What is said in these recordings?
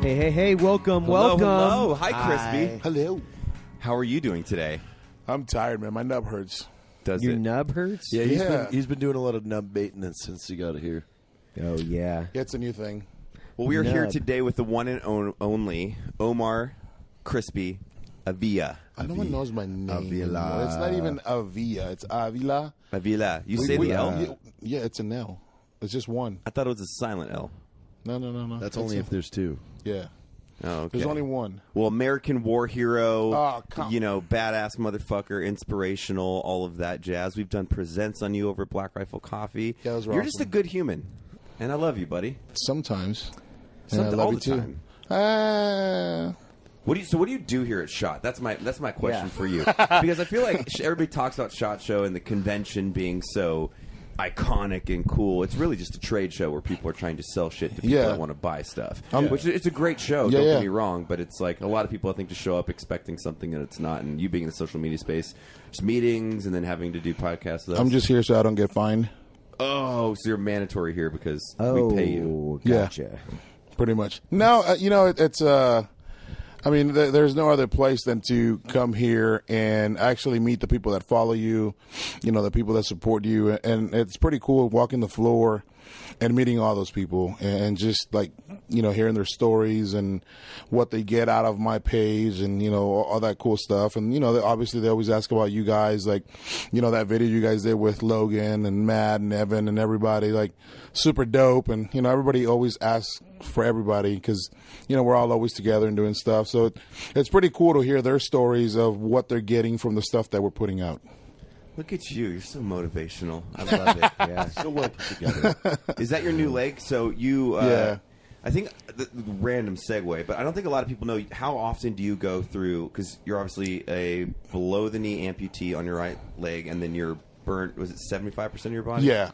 Hey, welcome. Hello. Hi, Crispy. Hello. How are you doing today? I'm tired, man. My nub hurts. Does Your it? nub hurts? Yeah. He's been doing a lot of nub maintenance since he got here. Oh, yeah. Yeah, it's a new thing. Well, we are here Nub. today with the one and only Omar, Crispy, Avila. No one knows my name. Avila. anymore. It's not even Avila. It's Avila. Avila. You say the L? Yeah, it's an L. It's just one. I thought it was a silent L. No. That's only if there's two. Yeah. Oh, okay. There's only one. Well, American war hero, Oh, come badass motherfucker, inspirational, all of that jazz. We've done presents on you over at Black Rifle Coffee. Yeah, those were You're awesome. just a good human, and I love you, buddy. Sometimes. And I love all you the too. time. What do you do here at SHOT? That's my question for you, because I feel like everybody talks about SHOT Show and the convention being so iconic and cool. It's really just a trade show where people are trying to sell shit to people that want to buy stuff. Which it's a great show. Don't get me wrong, but it's like a lot of people I think to show up expecting something that it's not. And you being in the social media space, just meetings and then having to do podcasts. With us. I'm just here so I don't get fined. Oh, so you're mandatory here because we pay you. Gotcha. Pretty much. No, it's I mean, there's no other place than to come here and actually meet the people that follow you, the people that support you. And it's pretty cool walking the floor and meeting all those people and just hearing their stories and what they get out of my page and, all that cool stuff. And, obviously they always ask about you guys, that video you guys did with Logan and Matt and Evan and everybody, super dope. And, everybody always asks for everybody because, we're all always together and doing stuff. So it's pretty cool to hear their stories of what they're getting from the stuff that we're putting out. Look at you. You're so motivational. I love it. Yeah. So well put together. Is that your new leg? So you, yeah. I think, the random segue, but I don't think a lot of people know, how often do you go through, because you're obviously a below-the-knee amputee on your right leg, and then you're burnt, was it 75% of your body? Yeah.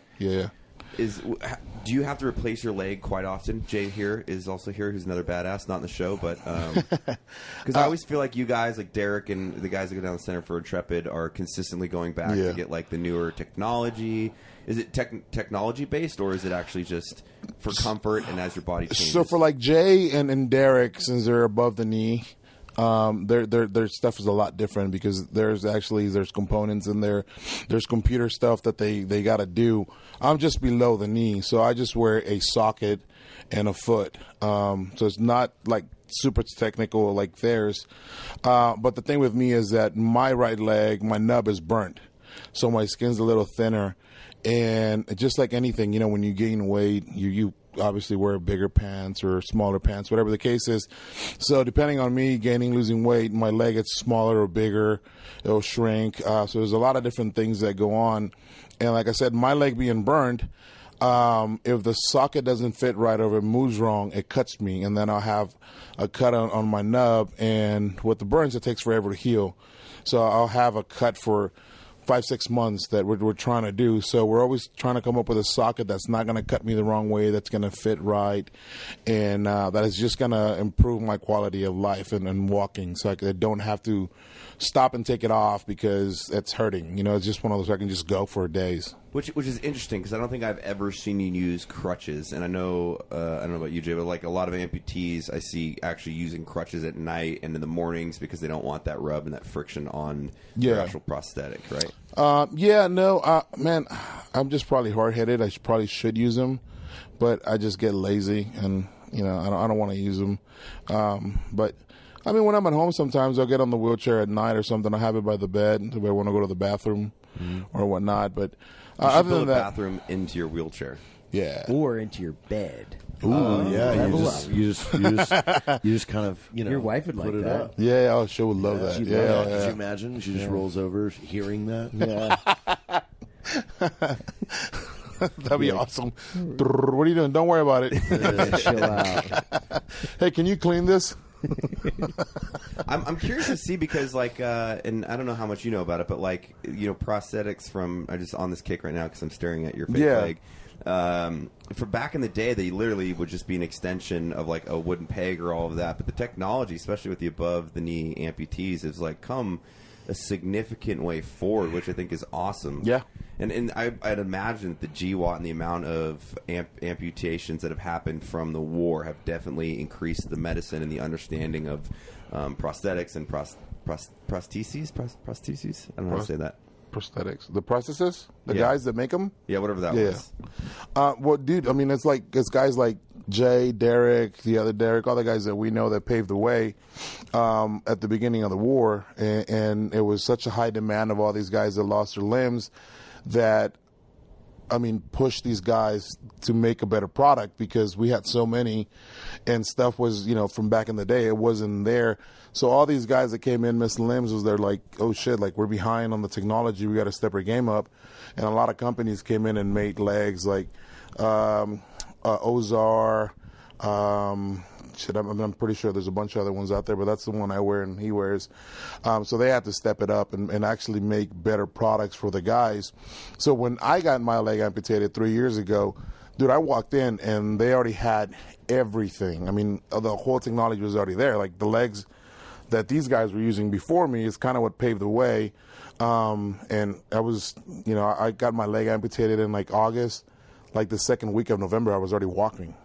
Do you have to replace your leg quite often? Jay here is also here, who's another badass, not in the show, but because I always feel like you guys, like Derek and the guys that go down the Center for Intrepid, are consistently going back to get the newer technology. Is it technology based, or is it actually just for comfort and as your body changes? So for Jay and Derek, since they're above the knee, their stuff is a lot different because there's components in there. There's computer stuff that they got to do. I'm just below the knee, so I just wear a socket and a foot. So it's not super technical like theirs. But the thing with me is that my right leg, my nub is burnt, so my skin's a little thinner. And just like anything, when you gain weight, you obviously wear bigger pants or smaller pants, whatever the case is. So depending on me losing weight, my leg gets smaller or bigger, it'll shrink. So there's a lot of different things that go on. And like I said, my leg being burned, if the socket doesn't fit right or if it moves wrong, it cuts me. And then I'll have a cut on my nub. And with the burns, it takes forever to heal. So I'll have a cut for 5-6 months that we're trying to do. So we're always trying to come up with a socket that's not going to cut me the wrong way, that's going to fit right, and that is just going to improve my quality of life and walking, so I don't have to stop and take it off because it's hurting. It's just one of those I can just go for days. Which is interesting because I don't think I've ever seen you use crutches, and I know I don't know about you, Jay, but a lot of amputees I see actually using crutches at night and in the mornings because they don't want that rub and that friction on their actual prosthetic, right? Man, I'm just probably hard-headed. I probably should use them, but I just get lazy and I don't want to use them. But I mean, when I'm at home, sometimes I'll get on the wheelchair at night or something. I have it by the bed if I want to go to the bathroom or whatnot. But other than that, bathroom into your wheelchair, or into your bed. Ooh, you just kind of your wife would like that. Up. Yeah, she would love that. Could you imagine? She just rolls over, hearing that. Yeah. That'd be awesome. What are you doing? Don't worry about it. Chill out. Hey, can you clean this? I'm curious to see because and I don't know how much you know about it, but prosthetics from I'm just on this kick right now because I'm staring at your fake leg. For back in the day, they literally would just be an extension of a wooden peg or all of that. But the technology, especially with the above the knee amputees, is come a significant way forward, which I think is awesome. Yeah. And I'd imagine that the GWAT and the amount of amputations that have happened from the war have definitely increased the medicine and the understanding of prosthetics and prostheses. I don't know how to say that. Prosthetics. The prosthesis? The guys that make them? Yeah, whatever that was. Well, dude, I mean, it's guys like Jay, Derek, the other Derek, all the guys that we know that paved the way at the beginning of the war. And it was such a high demand of all these guys that lost their limbs that, I mean, pushed these guys to make a better product because we had so many and stuff was, from back in the day, it wasn't there. So all these guys that came in missing limbs was they're like, oh shit, like we're behind on the technology. We got to step our game up. And a lot of companies came in and made legs like Ozar. I'm pretty sure there's a bunch of other ones out there, but that's the one I wear and he wears. So they had to step it up and actually make better products for the guys. So when I got my leg amputated 3 years ago, dude, I walked in and they already had everything. I mean, the whole technology was already there. Like the legs that these guys were using before me is kind of what paved the way. And I was, I got my leg amputated in like August. Like the second week of November, I was already walking.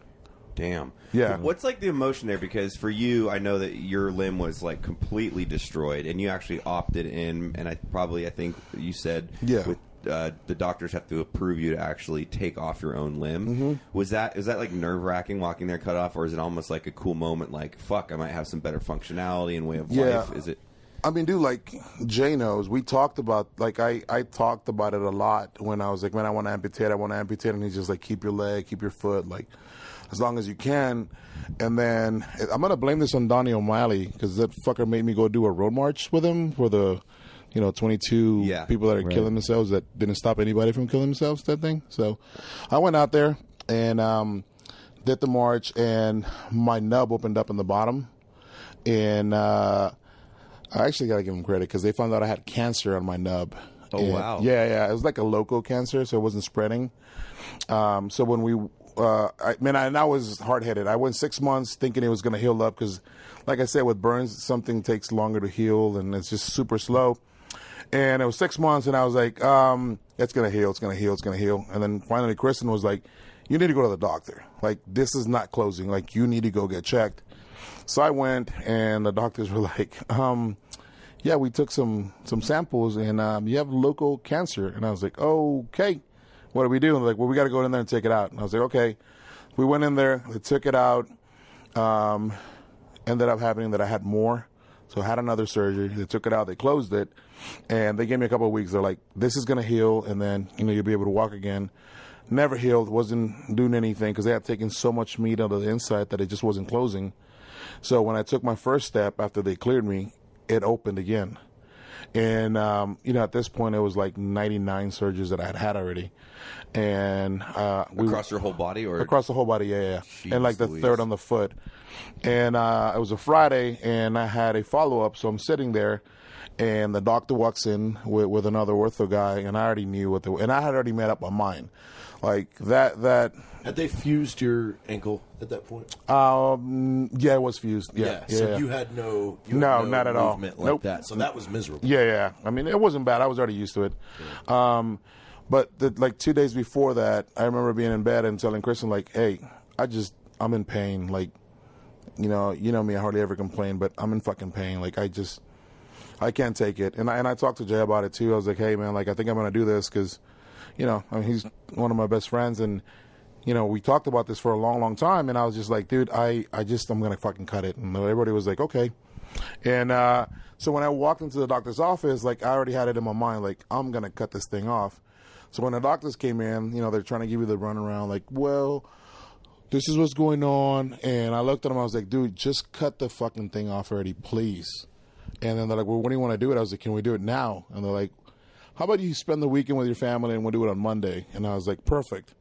Damn. Yeah. What's like the emotion there? Because for you, I know that your limb was like completely destroyed, and you actually opted in. And I think you said, with the doctors have to approve you to actually take off your own limb. Mm-hmm. Is that like nerve wracking walking there cut off, or is it almost like a cool moment? Like, fuck, I might have some better functionality and way of life. Is it? I mean, dude, like Jay knows, we talked about, like I talked about it a lot when I was like, man, I want to amputate, and he's just like, keep your leg, keep your foot, like, as long as you can. And then I'm going to blame this on Donnie O'Malley because that fucker made me go do a road march with him for the, 22 people that are killing themselves that didn't stop anybody from killing themselves, that thing. So I went out there and did the march, and my nub opened up in the bottom. And I actually got to give them credit because they found out I had cancer on my nub. Oh, wow. Yeah. It was like a local cancer, so it wasn't spreading. So when we... I was hard-headed. I went 6 months thinking it was going to heal up because, like I said, with burns, something takes longer to heal, and it's just super slow. And it was 6 months, and I was like, it's going to heal, it's going to heal, it's going to heal. And then finally Kristen was like, you need to go to the doctor. Like, this is not closing. Like, you need to go get checked. So I went, and the doctors were like, we took some samples, and you have local cancer. And I was like, okay. What do we do? And they're like, well, we got to go in there and take it out. And I was like, okay. We went in there, they took it out. Ended up happening that I had more. So I had another surgery. They took it out, they closed it, and they gave me a couple of weeks. They're like, this is going to heal, and then, you'll be able to walk again. Never healed, wasn't doing anything because they had taken so much meat out of the inside that it just wasn't closing. So when I took my first step after they cleared me, it opened again. And, at this point, it was like 99 surgeries that I had already. And across your whole body? Or across the whole body, yeah. Jeez, and like the third on the foot. And it was a Friday, and I had a follow-up. So I'm sitting there, and the doctor walks in with another ortho guy, and I already knew and I had already made up my mind. Like, that... Had they fused your ankle at that point? Yeah, it was fused. Yeah. So you had no not at all. Movement like that. So that was miserable. Yeah. I mean, it wasn't bad. I was already used to it. Yeah. But like 2 days before that, I remember being in bed and telling Kristen, like, hey, I'm in pain. Like, you know me, I hardly ever complain, but I'm in fucking pain. Like, I can't take it. And I talked to Jay about it too. I was like, hey man, like, I think I'm going to do this because, he's one of my best friends, and we talked about this for a long, long time, and I was just like, dude, I'm going to fucking cut it. And everybody was like, okay. And so when I walked into the doctor's office, like, I already had it in my mind, like, I'm going to cut this thing off. So when the doctors came in, they're trying to give you the runaround, like, well, this is what's going on. And I looked at them, I was like, dude, just cut the fucking thing off already, please. And then they're like, well, when do you want to do it? I was like, can we do it now? And they're like, how about you spend the weekend with your family and we'll do it on Monday? And I was like, perfect.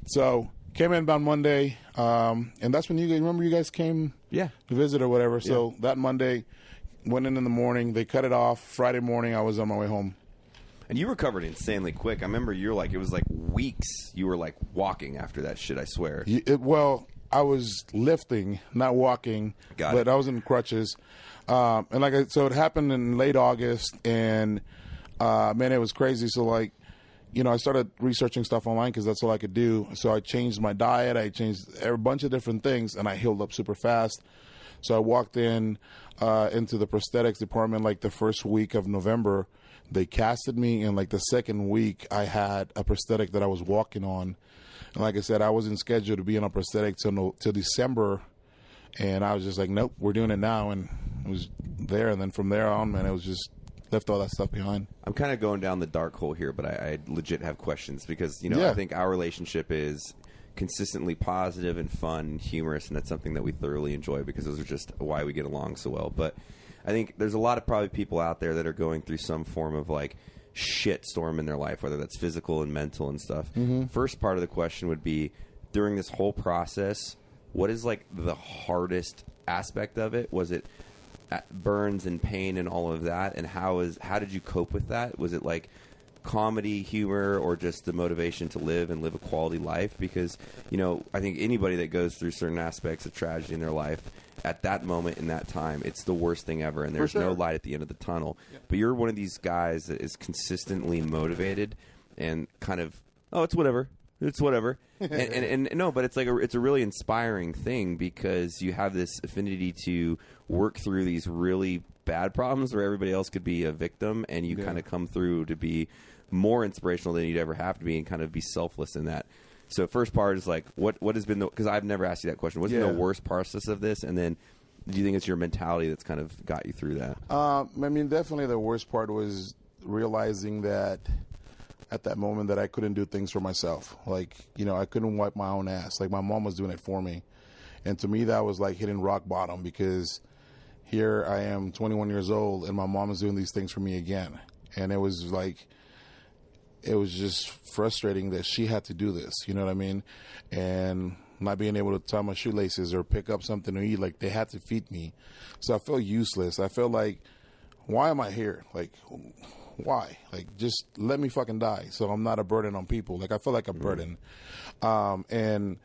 So came in on Monday, and that's when you guys came to visit or whatever. So that Monday, went in the morning, they cut it off. Friday morning, I was on my way home. And you recovered insanely quick. I remember it was like weeks you were like walking after that shit, I swear. Well, I was lifting, not walking, Got but it. I was in crutches. And so it happened in late August, and man, it was crazy. So like, I started researching stuff online because that's all I could do. So I changed my diet, I changed a bunch of different things, and I healed up super fast. So I walked into the prosthetics department like the first week of November. They casted me, and like the second week, I had a prosthetic that I was walking on. And like I said, I wasn't scheduled to be on a prosthetic till December, and I was just like, nope, we're doing it now, and it was there. And then from there on, man, it was just left all that stuff behind. I'm kind of going down the dark hole here, but I legit have questions because, Yeah. I think our relationship is consistently positive and fun and humorous, and that's something that we thoroughly enjoy because those are just why we get along so well. But I think there's a lot of probably people out there that are going through some form of like shit storm in their life, whether that's physical and mental and stuff. First part of the question would be, during this whole process, what is like the hardest aspect of it? Was it burns and pain and all of that, and how did you cope with that? Was it like comedy, humor, or just the motivation to live and live a quality life? Because I think anybody that goes through certain aspects of tragedy in their life, at that moment in that time, it's the worst thing ever, and there's no light at the end of the tunnel. Yeah. But you're one of these guys that is consistently motivated and kind of, it's whatever. and no, but it's like it's a really inspiring thing because you have this affinity to work through these really bad problems where everybody else could be a victim, and you kind of come through to be more inspirational than you'd ever have to be, and kind of be selfless in that. So first part is like, what has been because I've never asked you that question. What's been the worst process of this, and then do you think it's your mentality that's kind of got you through that? I mean, definitely the worst part was realizing that at that moment that I couldn't do things for myself. Like, I couldn't wipe my own ass. Like, my mom was doing it for me. And to me, that was like hitting rock bottom because here I am 21 years old and my mom is doing these things for me again. And it was just frustrating that she had to do this, you know what I mean? And not being able to tie my shoelaces or pick up something to eat, like they had to feed me. So I felt useless. I felt like, why am I here? Like, why? Like, just let me fucking die so I'm not a burden on people. Like, I feel like a burden. And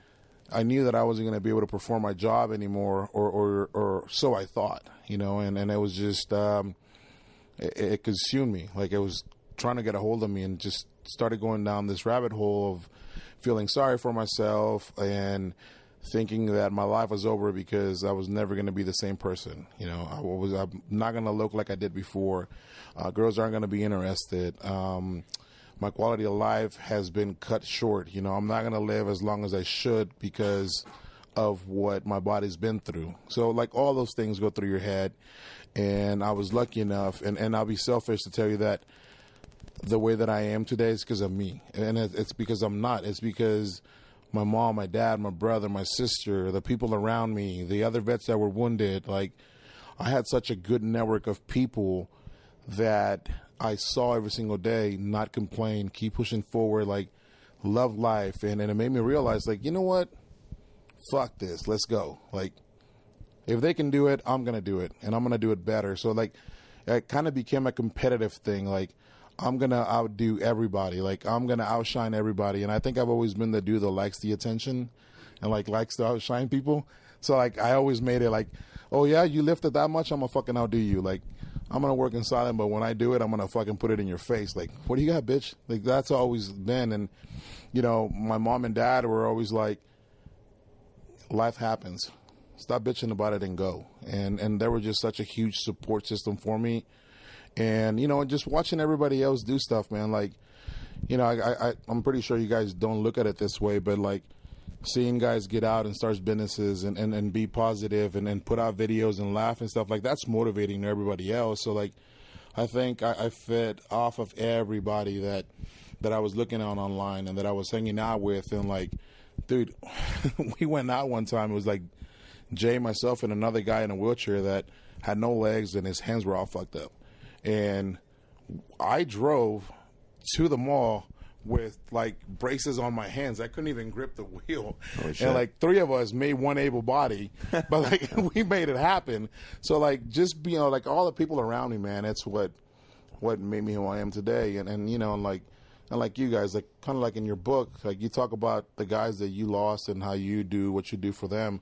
I knew that I wasn't going to be able to perform my job anymore, or so I thought, and it was just, it consumed me. Like, it was trying to get a hold of me, and just started going down this rabbit hole of feeling sorry for myself and thinking that my life was over because I was never going to be the same person. I'm not going to look like I did before. Girls aren't going to be interested. My quality of life has been cut short. I'm not going to live as long as I should because of what my body's been through. So, like, all those things go through your head. And I was lucky enough, and I'll be selfish to tell you that the way that I am today is because of me. And it's because I'm not. It's because my mom, my dad, my brother, my sister, the people around me, the other vets that were wounded. Like, I had such a good network of people that I saw every single day, not complain, keep pushing forward, like, love life. And it made me realize, like, you know what? Fuck this. Let's go. Like, if they can do it, I'm going to do it. And I'm going to do it better. So, like, it kind of became a competitive thing. Like, I'm going to outdo everybody. Like, I'm going to outshine everybody. And I think I've always been the dude that likes the attention and, like, likes to outshine people. So, like, I always made it like, oh, yeah, you lifted that much? I'm going to fucking outdo you. Like, I'm going to work in silence, but when I do it, I'm going to fucking put it in your face. Like, what do you got, bitch? Like, that's always been. And, my mom and dad were always like, life happens. Stop bitching about it and go. And they were just such a huge support system for me. And, just watching everybody else do stuff, man, like, I'm pretty sure you guys don't look at it this way, but, like, seeing guys get out and start businesses and be positive and put out videos and laugh and stuff, like, that's motivating to everybody else. So, like, I think I fed off of everybody that I was looking on online and that I was hanging out with. And, like, dude, we went out one time. It was, like, Jay, myself, and another guy in a wheelchair that had no legs and his hands were all fucked up. And I drove to the mall with, like, braces on my hands. I couldn't even grip the wheel. And, like, 3 of us made one able body, but, like, we made it happen. So, like, just, like, all the people around me, man, that's what made me who I am today. And like, And like you guys, like kind of like in your book, like you talk about the guys that you lost and how you do what you do for them.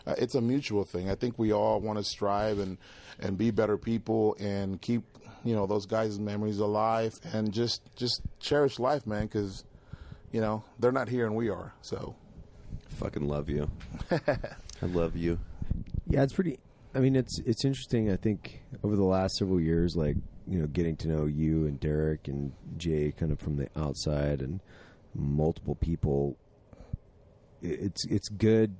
It's a mutual thing. I think we all want to strive and be better people and keep, you know, those guys' memories alive and just cherish life, man, because, you know, they're not here and we are. So, fucking love you. I love you. Yeah, it's pretty. I mean, it's interesting. I think over the last several years, like, you know, getting to know you and Derek and Jay kind of from the outside and multiple people, it's good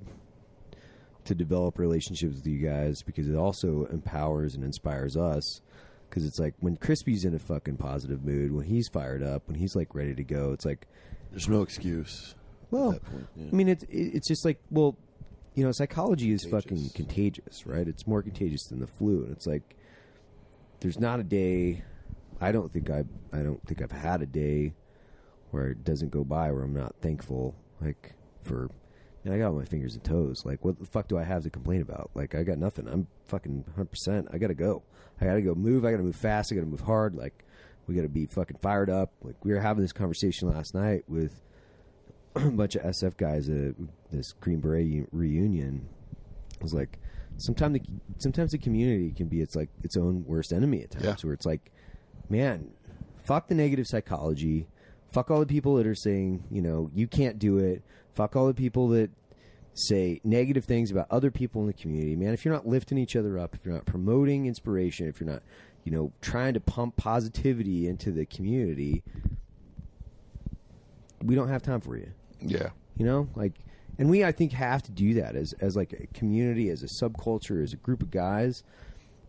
to develop relationships with you guys because it also empowers and inspires us. Because it's like when Crispy's in a fucking positive mood, when he's fired up, when he's like ready to go, it's like there's no excuse. Well, at that point, yeah. I mean, it's just like, well, you know, psychology is fucking contagious, right? It's more contagious than the flu, and it's like there's not a day. I don't think I've had a day where it doesn't go by where I'm not thankful, like for. And I got all my fingers and toes. Like, what the fuck do I have to complain about? Like, I got nothing. I'm fucking 100%. I gotta go. I gotta go move. I gotta move fast. I gotta move hard. Like, we gotta be fucking fired up. Like, we were having this conversation last night with a bunch of SF guys at this Green Beret reunion. It was like, sometimes the community can be its own worst enemy at times. Where it's like, man, fuck the negative psychology. Fuck all the people that are saying, you know, you can't do it. Fuck all the people that say negative things about other people in the community. Man, if you're not lifting each other up, if you're not promoting inspiration, if you're not, you know, trying to pump positivity into the community, we don't have time for you. Yeah. You know, like, and we, I think, have to do that as like a community, as a subculture, as a group of guys.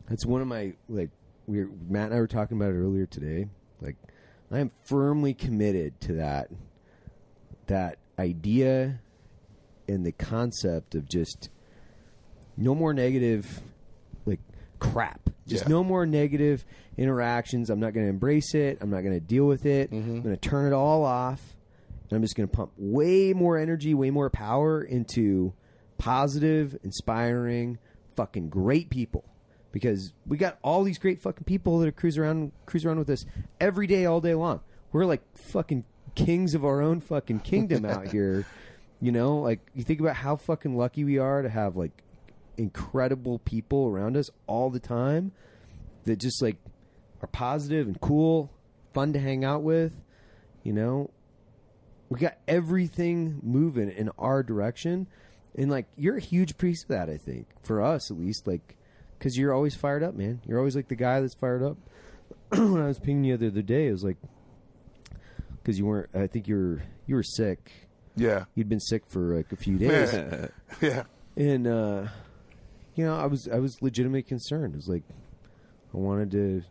That's one of my, like, Matt and I were talking about it earlier today. Like, I am firmly committed to that idea and the concept of just no more negative, like, crap. Just no more negative interactions. I'm not going to embrace it. I'm not going to deal with it. I'm going to turn it all off. And I'm just going to pump way more energy, way more power into positive, inspiring, fucking great people. Because we got all these great fucking people that cruise around with us every day, all day long. We're like fucking kings of our own fucking kingdom out here. You know, like, you think about how fucking lucky we are to have, like, incredible people around us all the time that just, like, are positive and cool, fun to hang out with. You know, we got everything moving in our direction. And, like, you're a huge piece of that, I think, for us at least, like, because you're always fired up, man. You're always, like, the guy that's fired up. When I was pinging you the other day, it was like, because you weren't, I think you were sick. Yeah. You'd been sick for, like, a few days. Yeah. And, you know, I was legitimately concerned. It was like, I wanted to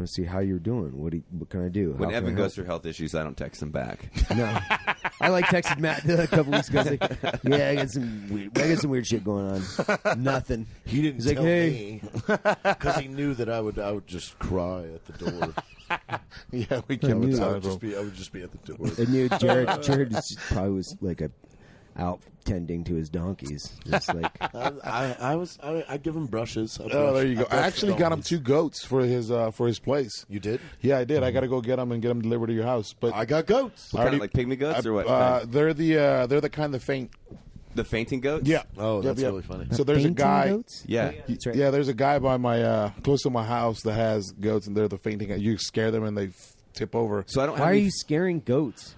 see how you're doing. What can I do? When Evan goes through health issues, I don't text him back. No. I like texted Matt a couple weeks ago. I was like, yeah, I got some weird shit going on. Nothing. He didn't He's tell like, hey. me because he knew that I would just cry at the door. Yeah, we kept I would telling just be at the door. I knew Jared probably was like out tending to his donkeys. Just like I give him brushes. There you go. I actually got him 2 goats for his place. You did? Yeah, I did. I got to go get them and get them delivered to your house. But I got goats. What kind of, like, pygmy goats or what? They're the kind that faint. The fainting goats? Yeah. Oh, that's really funny. So there's a guy. Goats? Yeah. That's right. Yeah, there's a guy by my close to my house that has goats, and they're the fainting. You scare them and they tip over. So I don't. Why are you scaring goats?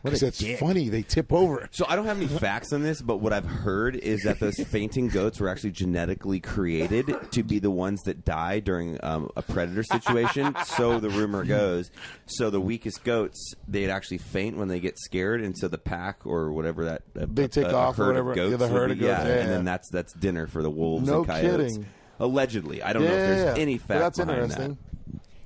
Because it's funny. They tip over. So I don't have any facts on this, but what I've heard is that those fainting goats were actually genetically created to be the ones that die during a predator situation. So the rumor goes. So the weakest goats, they'd actually faint when they get scared, and so the pack or whatever that They take off or herd whatever. of goats Yeah, the herd would be- of goats, yeah, and then yeah. that's dinner for the wolves No and coyotes. kidding. Allegedly, I don't know if there's any fact That's behind interesting. that.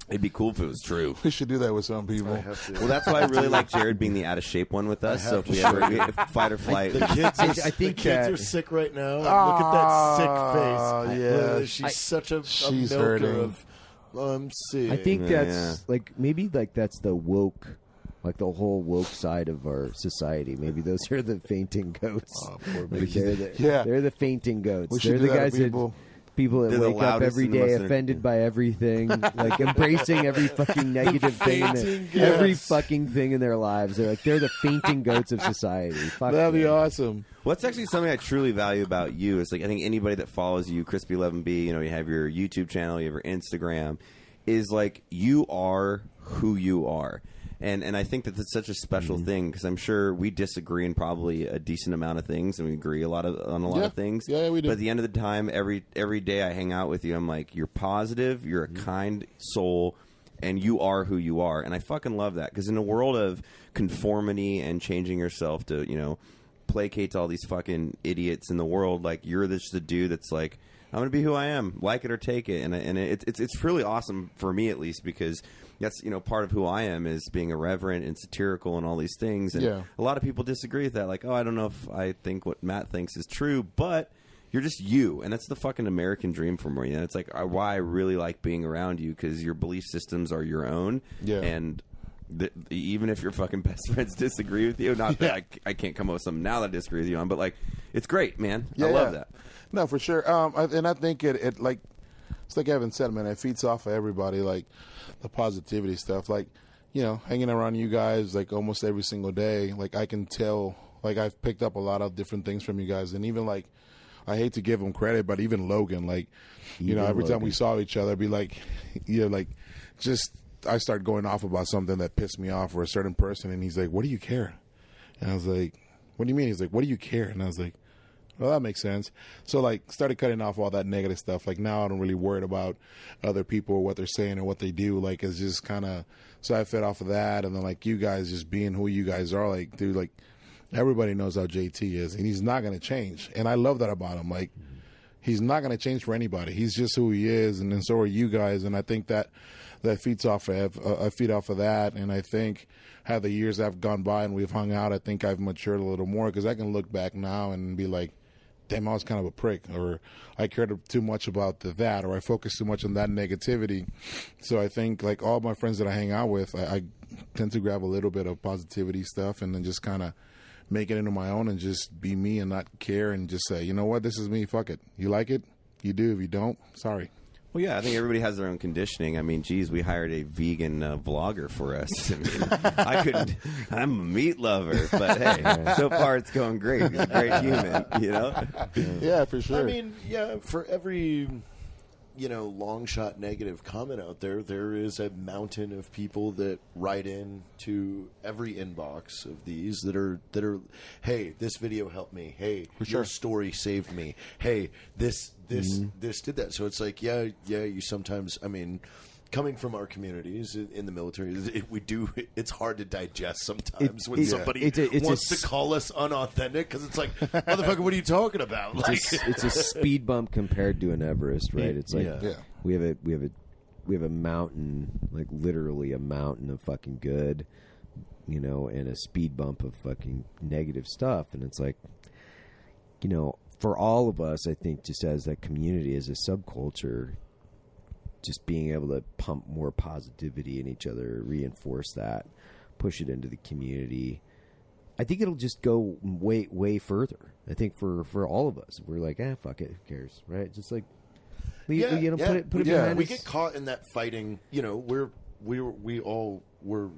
It'd be cool if it was true. We should do that with some people. Well, that's why I really like Jared being the out of shape one with us. So if we ever if fight or flight, The kids, are, I think the kids that- are sick right now. Look at that sick face. yeah. She's such a She's milker hurting. of. I'm sick. I think Yeah, that's like maybe like that's the woke, like the whole woke side of our society. Maybe those are the fainting goats. Oh, poor Like baby. they're the Yeah. fainting goats. We They're should the do that guys to people. People that They're the wake up loudest every and the day most offended by everything, like embracing every fucking negative thing, every fucking thing in their lives. They're the fainting goats of society. Fuck That'd be them. awesome. What's actually something I truly value about you is, like, I think anybody that follows you, Crispy11B, you know, you have your YouTube channel, you have your Instagram, is like, you are who you are. And I think that that's such a special thing, because I'm sure we disagree in probably a decent amount of things, and we agree on a lot of things. Yeah, we do. But at the end of the time, every day I hang out with you, I'm like, you're positive, you're a kind soul, and you are who you are. And I fucking love that, because in a world of conformity and changing yourself to, you know, placate to all these fucking idiots in the world, like, you're just the dude that's like, I'm going to be who I am, like it or take it. And it's really awesome for me, at least, because that's, you know, part of who I am is being irreverent and satirical and all these things. And a lot of people disagree with that. Like, oh, I don't know if I think what Matt thinks is true, but you're just you. And that's the fucking American dream for me. And it's like why I really like being around you, because your belief systems are your own. Yeah. And even if your fucking best friends disagree with you, not that I can't come up with something now that I disagree with you on, but like, it's great, man. I love that. No, for sure. And I think it like, it's like Evan said, man, it feeds off of everybody, like the positivity stuff. Like, you know, hanging around you guys like almost every single day, like I can tell, like I've picked up a lot of different things from you guys. And even like, I hate to give him credit, but even Logan, like, you know, every time we saw each other, I'd be like, you know, like just, I start going off about something that pissed me off or a certain person. And he's like, what do you care? And I was like, what do you mean? He's like, what do you care? And I was like, well, that makes sense. So, like, started cutting off all that negative stuff. Like, now I don't really worry about other people or what they're saying or what they do. Like, it's just kind of, so I fed off of that. And then, like, you guys just being who you guys are, like, dude, like, everybody knows how JT is. And he's not going to change. And I love that about him. Like, he's not going to change for anybody. He's just who he is. And then so are you guys. And I think that feeds off of, I feed off of that. And I think how the years have gone by and we've hung out, I think I've matured a little more, because I can look back now and be like, damn, I was kind of a prick, or I cared too much about that, or I focused too much on that negativity. So I think, like, all my friends that I hang out with, I tend to grab a little bit of positivity stuff and then just kind of make it into my own and just be me and not care and just say, you know what, this is me, fuck it. You like it? You do. If you don't, sorry. Well, yeah, I think everybody has their own conditioning. I mean, geez, we hired a vegan vlogger for us. I mean, I'm a meat lover, but hey, so far it's going great. He's a great human, you know? Yeah, for sure. I mean, yeah, for every, you know, long shot negative comment out there, there is a mountain of people that write in to every inbox of these that are, hey, this video helped me. Hey, your story saved me. Hey, this did that. So it's like, yeah, you sometimes, I mean, coming from our communities in the military, it's hard to digest sometimes when somebody wants to call us unauthentic, because it's like, motherfucker, what are you talking about? It's a speed bump compared to an Everest, right? It's like we have a mountain, like literally a mountain of fucking good, you know, and a speed bump of fucking negative stuff, and it's like, you know, for all of us, I think, just as a community, as a subculture, just being able to pump more positivity in each other, reinforce that, push it into the community, I think it'll just go way, way further. I think for all of us, we're like, fuck it, who cares, right? Just like, put it behind we us. get caught in that fighting. You know, we all were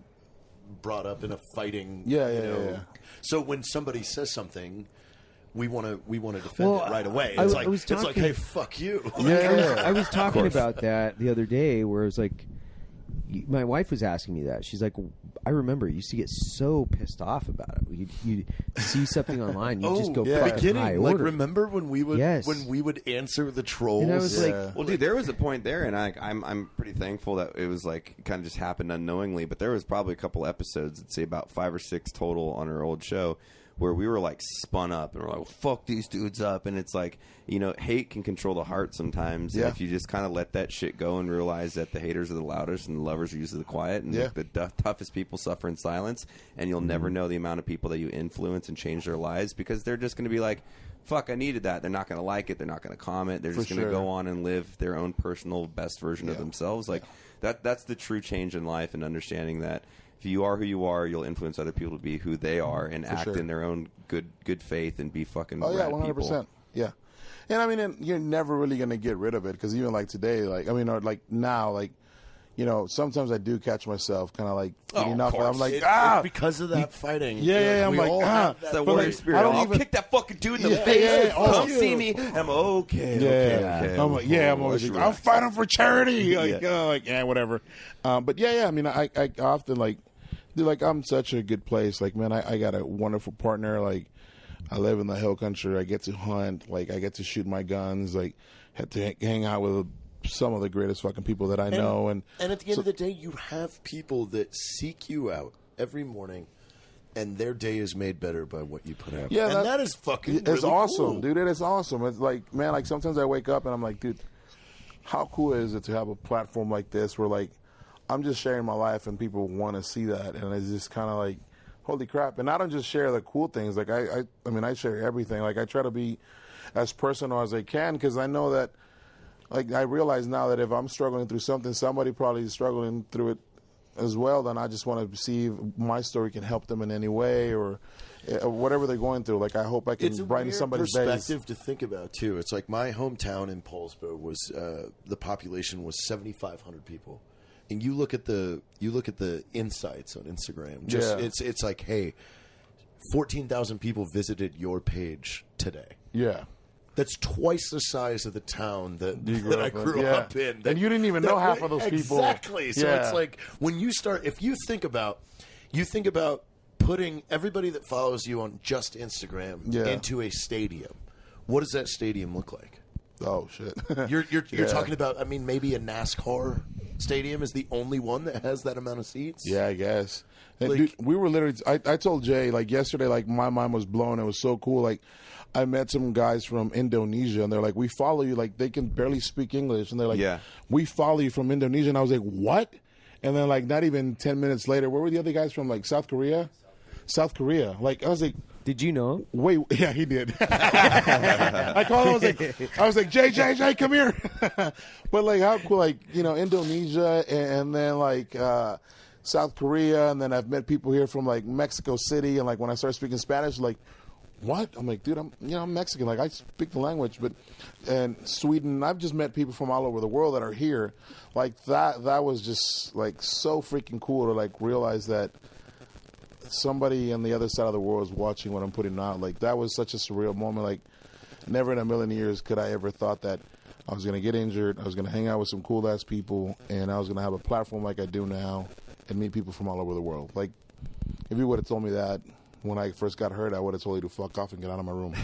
brought up in a fighting. Yeah. So when somebody says something, we want to defend it right away. It's like, hey, fuck you. I was talking about that the other day, where it was like, my wife was asking me that. She's like, I remember you used to get so pissed off about it. You see something online, you just go fucking high order. Like, remember when we would answer the trolls? And I was like, well, dude, there was a point there, and I'm pretty thankful that it was like kind of just happened unknowingly. But there was probably a couple episodes, I'd say about 5 or 6 total on our old show, where we were like spun up and we're like, fuck these dudes up. And it's like, you know, hate can control the heart sometimes. And if you just kind of let that shit go and realize that the haters are the loudest and the lovers are usually the quiet, and the toughest people suffer in silence, and you'll never know the amount of people that you influence and change their lives, because they're just going to be like, fuck, I needed that. They're not going to like it. They're not going to comment. They're just going to go on and live their own personal best version of themselves. Like that's the true change in life, and understanding that if you are who you are, you'll influence other people to be who they are and act in their own good faith and be fucking rad 100%. people. Yeah. And I mean, and you're never really going to get rid of it because even like today, like, I mean, or like now, like, you know, sometimes I do catch myself kind of like getting off. I'm like, It's because of that fighting. Yeah, I'm we like, all have It's that that warrior like, spirit. I don't I'll even- kick that fucking dude in the Yeah, face. yeah, oh, Come yeah. see me. I'm okay. I'm like, I'm always like, I'm fighting for charity. Like, Yeah. whatever. But yeah. I mean, I often like, dude, like, I'm such a good place. Like, man, I got a wonderful partner. Like, I live in the hill country. I get to hunt. Like, I get to shoot my guns. Like, had to hang out with some of the greatest fucking people that I know. And at the end of the day, you have people that seek you out every morning, and their day is made better by what you put out. Yeah, and that is fucking it's really awesome, cool. dude. It is awesome. It's like, man, like sometimes I wake up and I'm like, dude, how cool is it to have a platform like this where like I'm just sharing my life and people want to see that, and it's just kind of like, holy crap. And I don't just share the cool things. Like I mean, I share everything. Like I try to be as personal as I can because I know that, like, I realize now that if I'm struggling through something, somebody probably is struggling through it as well. Then I just want to see if my story can help them in any way or whatever they're going through. Like, I hope I can It's a brighten weird somebody's days. perspective to think about too. It's like my hometown in Paulsbo was the population was 7,500 people, and you look at the insights on Instagram. Just Yeah. it's like, hey, 14,000 people visited your page today. Yeah. That's twice the size of the town that I grew Yeah. up in. And you didn't even know half of those people. Exactly. So Yeah. it's like when you start, if you think about putting everybody that follows you on just Instagram Yeah. into a stadium. What does that stadium look like? Oh shit. You're Yeah. talking about, I mean, maybe a NASCAR stadium is the only one that has that amount of seats. Yeah, I guess. And Like- dude, we were literally. I told Jay like yesterday, like my mind was blown. It was so cool. Like I met some guys from Indonesia, and they're like, "We follow you." Like they can barely speak English, and they're like, Yeah. "We follow you from Indonesia." And I was like, "What?" And then like not even 10 minutes later, where were the other guys from? Like South Korea. South Korea. Like I was like, Did you know? wait, yeah, he did. I called him. I was like, Jay, come here. But like, how cool, like, you know, Indonesia and then like South Korea, and then I've met people here from like Mexico City, and like when I started speaking Spanish, like, what? I'm like, dude, I'm Mexican. Like I speak the language, and Sweden. I've just met people from all over the world that are here. Like that was just like so freaking cool to like realize that somebody on the other side of the world is watching what I'm putting out. Like that was such a surreal moment. Like never in a million years could I ever thought that I was going to get injured, I was going to hang out with some cool ass people, and I was going to have a platform like I do now and meet people from all over the world. Like if you would have told me that when I first got hurt, I would have told you to fuck off and get out of my room.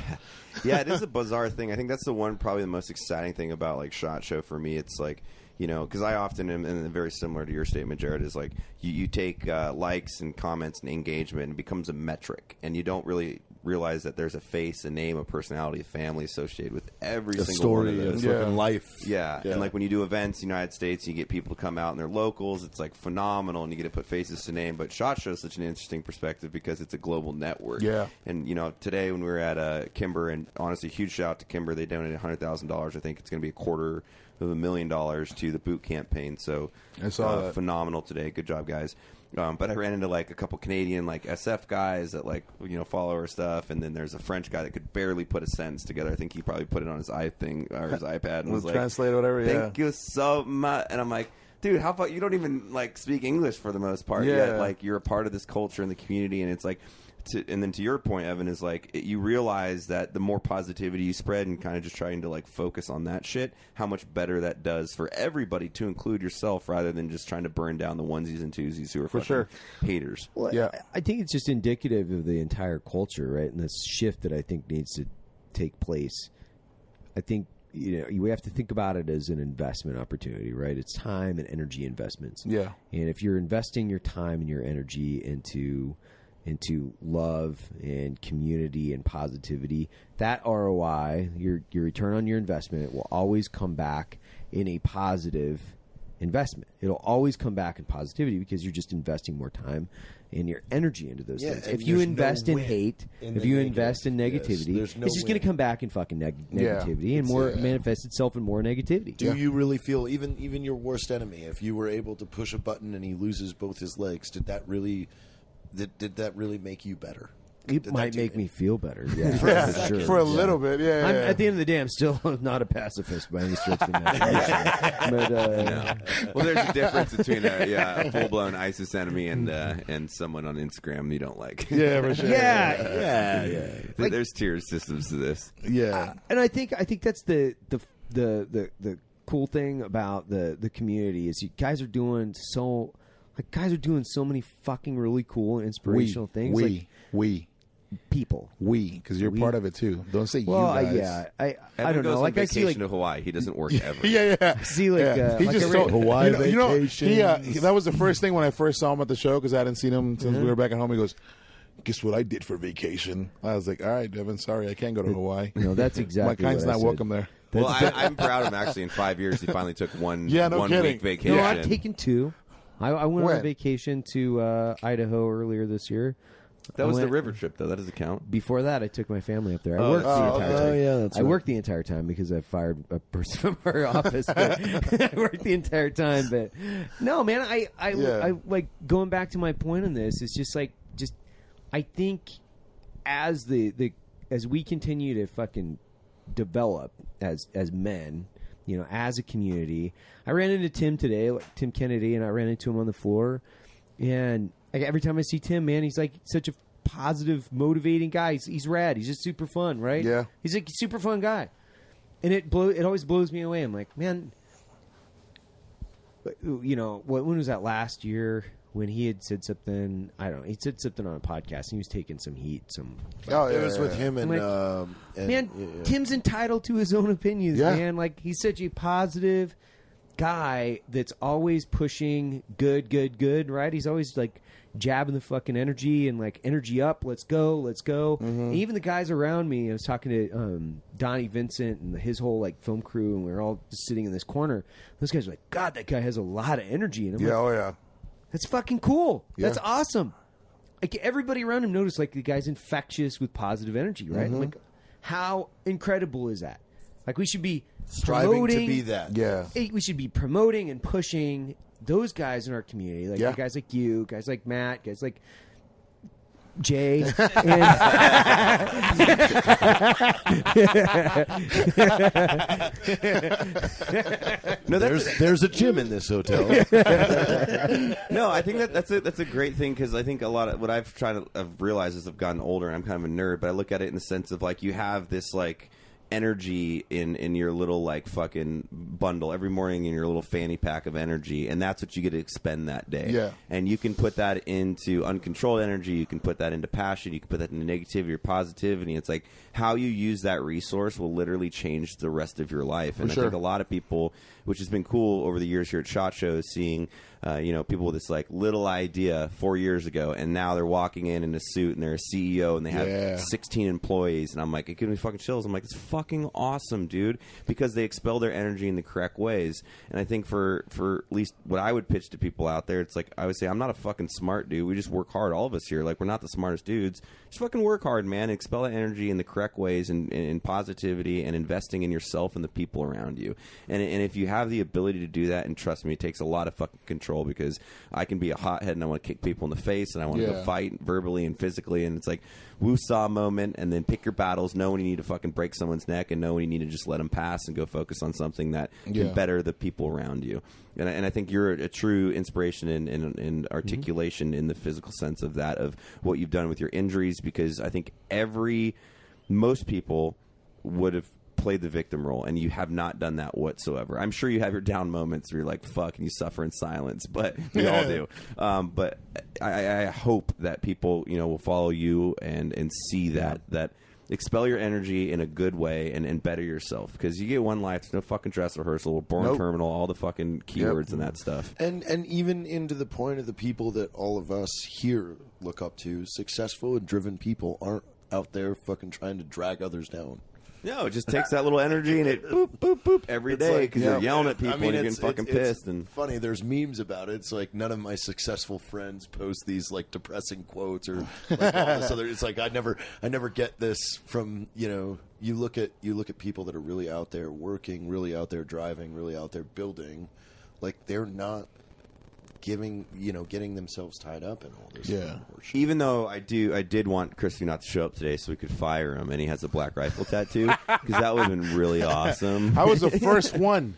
Yeah, it is a bizarre thing. I think that's probably the most exciting thing about like SHOT Show for me. It's like, you know, because I often am, and very similar to your statement, Jared, is like you take likes and comments and engagement, and it becomes a metric, and you don't really realize that there's a face, a name, a personality, a family associated with every The single one of story those. of fucking life. Yeah. And like when you do events in the United States, you get people to come out and they're locals. It's like phenomenal, and you get to put faces to name. But SHOT Show is such an interesting perspective because it's a global network. Yeah. And you know, today when we were at Kimber, and honestly, huge shout out to Kimber. They donated $100,000. I think it's going to be $250,000 to the boot campaign. So I saw that. phenomenal today. Good job, guys. But I ran into like a couple Canadian like SF guys that like, you know, follow our stuff, and then there's a French guy that could barely put a sentence together. I think he probably put it on his iPad and was like, translate whatever. "Thank you so much." And I'm like, dude, how about you don't even like speak English for the most part? Yeah. Yet, like you're a part of this culture and the community, and it's like. And then to your point, Evan, is like you realize that the more positivity you spread and kind of just trying to like focus on that shit, how much better that does for everybody, to include yourself, rather than just trying to burn down the onesies and twosies who are fucking sure. haters. Well, Yeah. I think it's just indicative of the entire culture, right? And this shift that I think needs to take place. I think, you know, we have to think about it as an investment opportunity, right? It's time and energy investments. Yeah. And if you're investing your time and your energy into love and community and positivity, that ROI, your return on your investment, will always come back in a positive investment. It'll always come back in positivity because you're just investing more time and your energy into those things. and If you there's no invest in win hate, in if the you negative. invest in Yes, negativity, there's no it's just going to win. come back in fucking Yeah. negativity and more manifest itself in more negativity. Do you really feel even your worst enemy, if you were able to push a button and he loses both his legs, did that really make you better? It might make me feel better. Yeah, Yeah, for sure. for a little bit. Yeah, I'm, yeah. at the end of the day, I'm still not a pacifist by any stretch of the imagination. But No. Well, there's a difference between a full-blown ISIS enemy and someone on Instagram you don't like. Yeah, for sure. yeah. There's tier systems to this. Yeah. And I think that's the cool thing about the community is you guys are doing so many fucking really cool and inspirational things. We. People. Because you're part of it too. Don't say Well, you guys. I Evan don't goes know. on Like I vacation see, like to Hawaii. He doesn't work ever. Yeah. see, like He like just I told read- Hawaii vacation. That was the first thing when I first saw him at the show because I hadn't seen him since we were back at home. He goes, "Guess what I did for vacation?" I was like, "All right, Devin, sorry, I can't go to Hawaii. No, that's exactly My kind's what I not said. welcome there." Well, I'm proud of him. Actually, in 5 years, he finally took one kidding. week vacation. No, I've taken 2. I went on a When? vacation to Idaho earlier this year. That I was the went- river trip, though. That doesn't count. Before that, I took my family up there. I Oh, worked the that's- entire oh, time. yeah, that's I right. worked the entire time because I fired a person from our office. But I worked the entire time. But no, man, I like going back to my point on this. It's just I think as as we continue to fucking develop as men, you know, as a community. I ran into Tim today, like Tim Kennedy, and I ran into him on the floor. And like, every time I see Tim, man, he's like such a positive, motivating guy. He's rad. He's just super fun, right? Yeah. He's like a super fun guy. And it always blows me away. I'm like, man, you know, when was that last year when he had said something? I don't know. He said something on a podcast and he was taking some heat. It was with him and, I'm and man, yeah. Tim's entitled to his own opinions, Yeah. man. Like, he's such a positive guy that's always pushing good, right? He's always like jabbing the fucking energy and like energy up. Let's go. Mm-hmm. And even the guys around me, I was talking to Donnie Vincent and his whole like film crew, and we were all just sitting in this corner. Those guys are like, God, that guy has a lot of energy. And I'm like, Oh yeah. that's fucking cool. Yeah. That's awesome. Like, everybody around him noticed like the guy's infectious with positive energy, right? Like, how incredible is that? Like, we should be striving promoting, to be that. Yeah. we should be promoting and pushing those guys in our community, like Yeah. guys like you, guys like Matt, guys like Jay. No, There's a gym in this hotel. No, I think that's a great thing because I think a lot of what I've realized as I've gotten older, and I'm kind of a nerd, but I look at it in the sense of like you have this like energy in your little like fucking bundle every morning in your little fanny pack of energy, and that's what you get to expend that day. Yeah. And you can put that into uncontrolled energy, you can put that into passion, you can put that into negativity or positivity. It's like how you use that resource will literally change the rest of your life. And I think a lot of people, which has been cool over the years here at SHOT Show, seeing people with this like little idea 4 years ago, and now they're walking in a suit and they're a CEO and they have 16 employees, and I'm like, it gives me fucking chills. I'm like, it's fucking awesome, dude, because they expel their energy in the correct ways. And I think for at least what I would pitch to people out there, it's like I would say, I'm not a fucking smart dude. We just work hard, all of us here. Like, we're not the smartest dudes. Just fucking work hard, man. Expel that energy in the correct ways and in positivity and investing in yourself and the people around you. And if you have the ability to do that, and trust me, it takes a lot of fucking control, because I can be a hothead and I want to kick people in the face and I want to go fight verbally and physically, and it's like woo-saw moment, and then pick your battles, know when you need to fucking break someone's neck and know when you need to just let them pass and go focus on something that can better the people around you. And I think you're a true inspiration and articulation in the physical sense of that, of what you've done with your injuries, because I think most people would have played the victim role, and you have not done that whatsoever. I'm sure you have your down moments where you're like, fuck, and you suffer in silence, but we all do. But I hope that people, will follow you and see that expel your energy in a good way and better yourself, because you get one life. There's no fucking dress rehearsal, born terminal, all the fucking keywords and that stuff. And even into the point of the people that all of us here look up to, successful and driven people aren't out there fucking trying to drag others down. No, it just takes that little energy and it boop, boop, boop every day, because you're yelling at people and you're getting fucking pissed. And funny, there's memes about it. It's like none of my successful friends post these like depressing quotes or like all this other. It's like I never get this from you look at people that are really out there working, really out there driving, really out there building. Like they're not getting themselves tied up in all this. Yeah. horseshit. Even though I did want Crispy not to show up today so we could fire him, and he has a black rifle tattoo, because that would have been really awesome. I was the first one.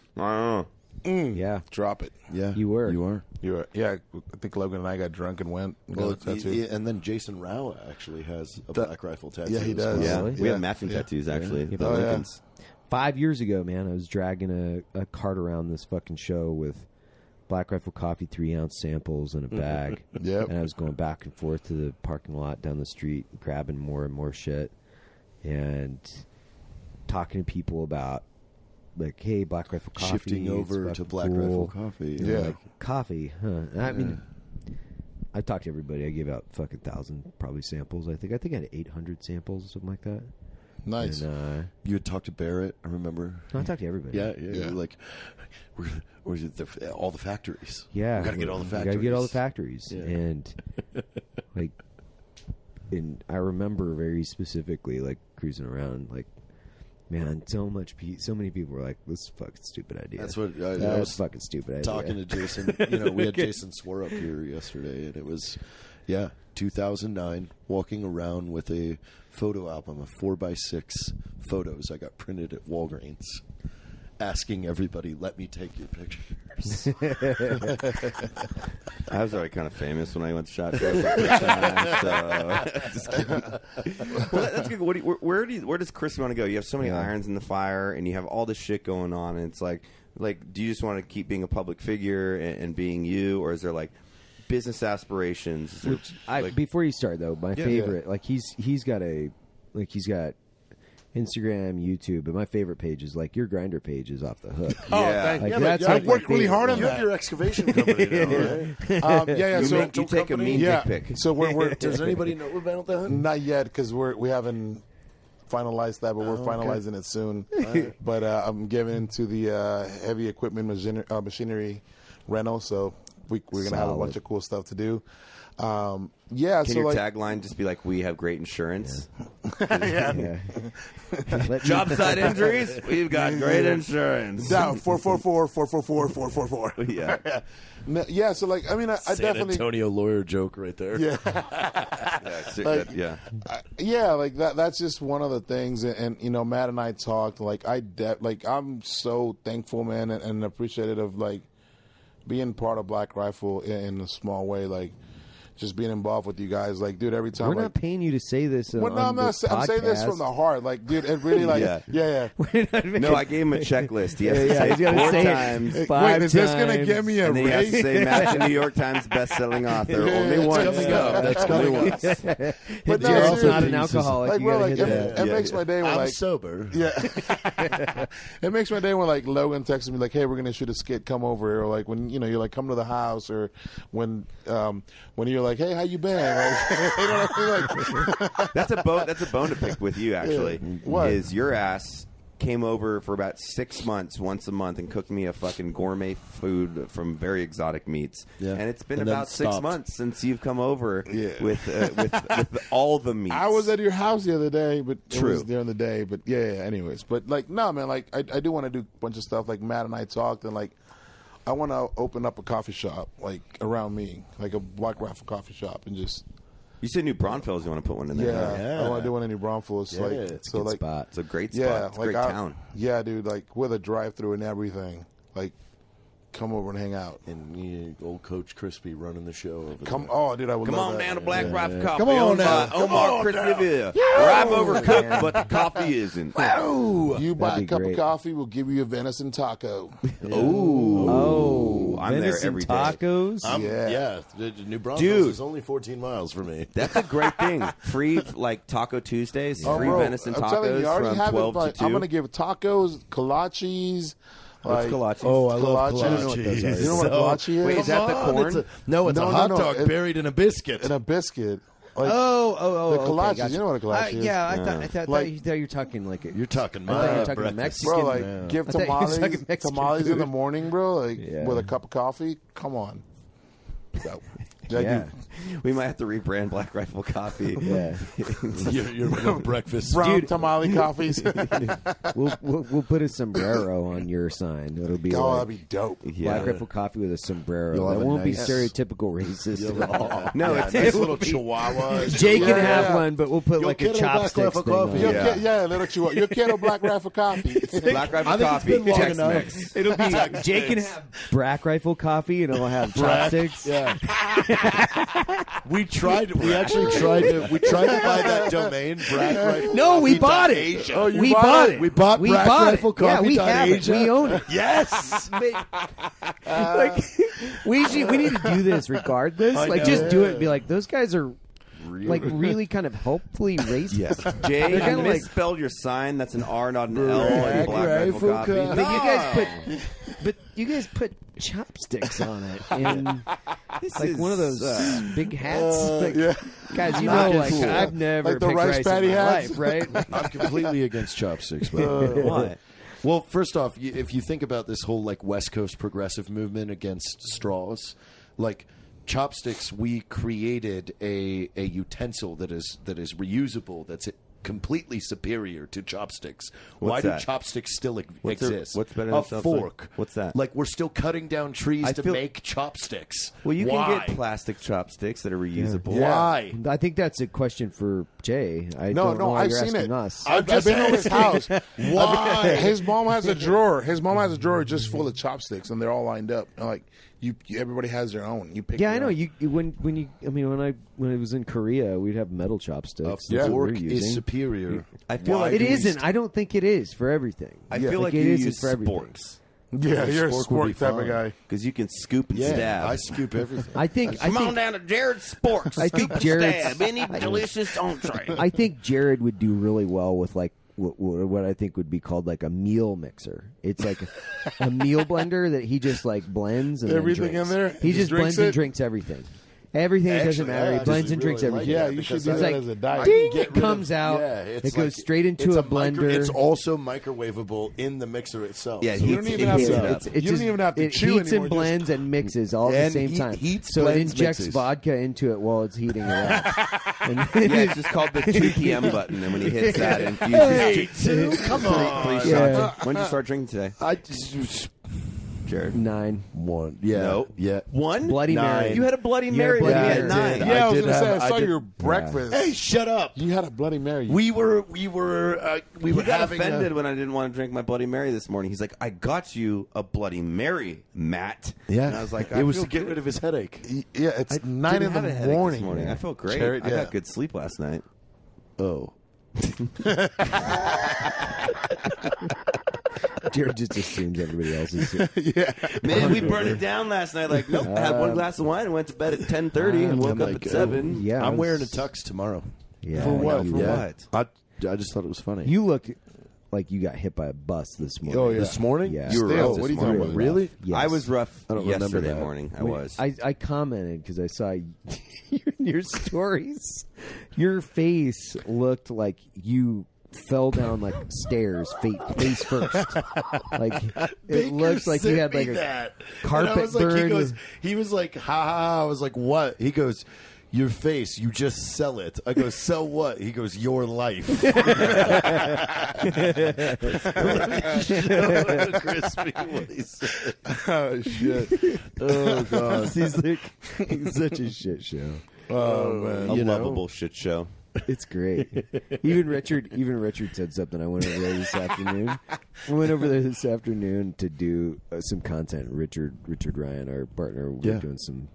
Yeah, Drop it. Yeah, You were. You are. You were. Yeah, I think Logan and I got drunk and went. And Well, got a tattoo. and then Jason Rao actually has a black rifle tattoo. Yeah, he as does. well. Yeah, Really? we have Yeah. matching tattoos, actually. Yeah. The Oh, yeah. Lincolns. 5 years ago, man, I was dragging a cart around this fucking show with Black Rifle Coffee 3-ounce samples in a bag. Yep. And I was going back and forth to the parking lot down the street, grabbing more and more shit, and talking to people about, like, hey, Black Rifle Coffee. Shifting it's over to fucking Black cool. Rifle Coffee. Yeah. Like, coffee, huh? And I mean, I talked to everybody. I gave out fucking 1,000 probably samples. I think I had 800 samples or something like that. Nice. And You had talked to Barrett, I remember. no, I talked to everybody. Yeah. Yeah. Like, where's all the factories? Yeah, we gotta get all the factories. Gotta get all the factories, Yeah. and like, and I remember very specifically, like, cruising around, like, man, so many people were like, "This is a fucking stupid idea." That's what I That was was a fucking stupid idea. talking to Jason. We had Jason Swore up here yesterday, and it was, 2009, walking around with a photo album of 4x6 photos I got printed at Walgreens, asking everybody, "Let me take your pictures." I was already kind of famous when I went to SHOT Show. For the first time, so just kidding. Well, that's good. Where does Chris want to go? You have so many irons in the fire, and you have all this shit going on, and it's like, do you just want to keep being a public figure and being you, or is there like business aspirations? Is there, Before you start though, my Yeah. favorite, like, he's got Instagram, YouTube, but my favorite page is like your Grinder page is off the hook. Yeah. Like, Yeah, that's but like I've worked my really favorite. hard on You have that. your excavation company now, right? you, So you take a mean yeah. dick pic. So we're Does anybody know about that? not yet because we haven't finalized that, but we're finalizing it soon. But I'm giving into the heavy equipment machinery rental, so we're gonna have a bunch of cool stuff to do. Can so your like, tagline just be like, "We have great insurance"? Yeah. Job site injuries, we've got great insurance. down 444-444-444. Yeah. Yeah, so like I mean I San definitely Antonio lawyer joke right there. yeah. Yeah. Yeah, like that's just one of the things, and Matt and I talked. Like I'm so thankful, man, and appreciative of like being part of Black Rifle in a small way, like just being involved with you guys. Like, dude, every time We're not paying you to say this. Well, no, I'm not. I'm saying this from the heart. Like, dude, it really like yeah. No, I gave him a checklist. He has to Yeah, say he's gotta 4 say it. times. Wait, is this gonna get me a And then he has to raise? say Matt's a New York Times best-selling author. Yeah, Only it's once. coming up. That's coming up. But no, Jared's seriously, not an alcoholic. Like, You bro, gotta like hit that. it makes my day when I'm like sober. yeah. It makes my day when like Logan texts me like, "Hey, we're gonna shoot a skit. Come over." Or like when you're like, "Come to the house," or when you're like, "Hey, how you been?" Like, you know what I mean? Like, That's a bone to pick with you, actually. What? Is your ass came over for about 6 months, once a month, and cooked me a fucking gourmet food from very exotic meats. Yeah. And it's been And then about 6 stopped. months since you've come over Yeah. with all the meats. I was at your house the other day, but it True. was during the day. But yeah. Anyways, but like, no, man. Like, I do want to do a bunch of stuff. Like Matt and I talked, and like, I want to open up a coffee shop like around me, like a Black Rifle coffee shop, and just You said New Braunfels. You want to put one in there? huh? I want to do one in New Braunfels. Yeah, like, it's a so Good like, spot. It's a great spot. yeah, It's a like great town. Yeah, dude, like with a drive-through and everything. Like, come over and hang out. And me, old Coach Crispy running the show over Come, there. oh, dude, I would Come love on that. down to Black Rifle Coffee. Come on owned now. by Come Omar on Crispy now. Avila. Ripe overcooked, but the coffee isn't. You buy That'd a be cup great. of coffee, we'll give you a venison taco. Oh, I'm there venison every day. tacos. Yeah. New Braunfels Dude. is only 14 miles from me. That's a great thing. Free like Taco Tuesdays, Oh, free bro, venison I'm telling you, I tacos already from have 12 it. Like, to 2. I'm gonna give tacos, kolaches. What's Like, kolaches? Oh, I love love kolache. I don't know what those are. You know what a kolache is? Wait, is that the Come on, corn? it's a No, hot no, dog it- buried in a biscuit. and a biscuit. Like, Oh, the okay, kolaches. gotcha. You know what a kolache is? Yeah, I thought Like- you were talking like You're talking I thought you were my talking breakfast. Mexican. bro, like No. give I thought you were tamales, talking Mexican tamales in the food. morning, bro. Like Yeah. with a cup of coffee. Come on. So, Yeah. We might have to rebrand Black Rifle Coffee. Yeah. your breakfast. Brown tamale coffees. We'll put a sombrero on your sign. It'll be Oh, like that'd be dope. Yeah. Black Rifle Coffee with a sombrero. You'll That have a won't be nice- stereotypical racist at all. No, Yeah, it's nice little chihuahua. Jay can Yeah, have yeah. one, but we'll put Yo like a quiero Black chopsticks Rifle thing on Coffee. it. Yeah, little chihuahua. Yo quiero Black Rifle coffee. Black Rifle I think Coffee. it's been long Tex enough. Mex. It'll be Jay can have Black Rifle Coffee, and it'll have chopsticks. Yeah. We actually tried to buy that domain, Black Rifle. No, we bought it. Asia. Oh, you we bought bought it? it. We bought Black Rifle Yeah, Coffee. we have it. Asia. We own it. Yes. Like we need to do this regardless. I Like know. just do it. And be like, those guys are like really kind of hopefully racist. Yes. Jay, They're you kinda like- misspelled your sign. That's an R, not an L. in Black Black Rifle Rifle Coffee. Coffee. But you guys put chopsticks on it, and This like is, one of those big hats. Like, yeah. guys, you Not know, like cool. I've never Like the picked rice rice patty in my hats? life, right? I'm completely against chopsticks. But Why? well, first off, if you think about this whole like West Coast progressive movement against straws, like chopsticks, we created a utensil that is reusable. That's completely superior to chopsticks. Why What's do that? chopsticks still What's their- exist? what's better than a chopstick? fork? What's that? Like we're still cutting down trees I to feel- make chopsticks. Well, you Why? can get plastic chopsticks that are reusable. Why? I think that's a question for Jay. I No, don't know why I've you're seen asking it. us. I've been over his house. Why? His mom has a drawer. His mom has a drawer just full of chopsticks, and they're all lined up. And like you everybody has their own. You pick. Yeah, I your know. own. When I was in Korea, we'd have metal chopsticks. A That's what fork we're is using. superior. I feel Why like It do we isn't. I don't think it is for everything. I feel like it you isn't use for everything. sporks Yeah, you're a Spork would be sport type fine. of guy. because you can scoop and Yeah, stab. I scoop everything. I think down to Jared's Sporks. I think Jared's- Any delicious entree. I think Jared would do really well with like what I think would be called like a meal mixer. It's like a meal blender that he just like blends and then Everything drinks. in there? He Just just drinks blends and it? drinks everything. Everything it doesn't Actually, matter. I He blends actually and drinks really like everything. Yeah, it you should because do I- that like, as a I diet. ding, can get it rid comes of- out. Yeah, It goes straight into it's a blender. It's also microwavable in the mixer itself. Yeah, So You don't It even have heats to. it up. It You don't even have to it chew heats anymore. and blends and mixes all at the And same heat- time. heats, So it blends, injects mixes. vodka into it while it's heating it up. And Yeah, it's just called the 2 p.m. button, and when he hits that, it infuses Come on. three Yeah. shots. When did you start drinking today, I just Jared? 9. one. Yeah. No. Yeah. One? Bloody Nine. Mary. You had a Bloody You had Mary a when Bloody you had Mary. 9. Yeah, I was did gonna say. have- I I saw did- your breakfast. Hey, shut up. You had a Bloody Mary. We were He having got offended when I didn't want to drink my Bloody Mary this morning. He's like, I got you a Bloody Mary, Matt. Yeah. And I was like, it was feel to get good. rid of his headache. Yeah, it's I 9 didn't in have a the headache morning. this morning. I felt great. Jared, I yeah. got good sleep last night. Oh. Jared just assumes everybody else is. Man, we burned it down last night. Like, nope, I had one glass of wine and went to bed at 10:30 and woke up at 7. Yeah, I'm I wearing a was- tux tomorrow. Yeah, For what? you For did. what? I just thought it was funny. You look like you got hit by a bus this morning. Oh, yeah. This morning? Yeah. You were Still, rough what are this you talking morning. about? Really? Yes. I was rough I don't remember yesterday that. morning. I was. I commented because I saw your stories. Your face looked like you fell down like stairs, face first. Like it looked like you had like a carpet And I was like, burn. he was like, ha ha ha. I was like, what? He goes, your face, you just sell it. I go, sell what? He goes, your life. Crispy what he said. Oh shit! Oh god. He's such a shit show. Oh man! a you know. lovable shit show. It's great. Even Richard said something. I went over there this afternoon. We went over there this afternoon to do some content. Richard Ryan, our partner, we were Yeah. doing some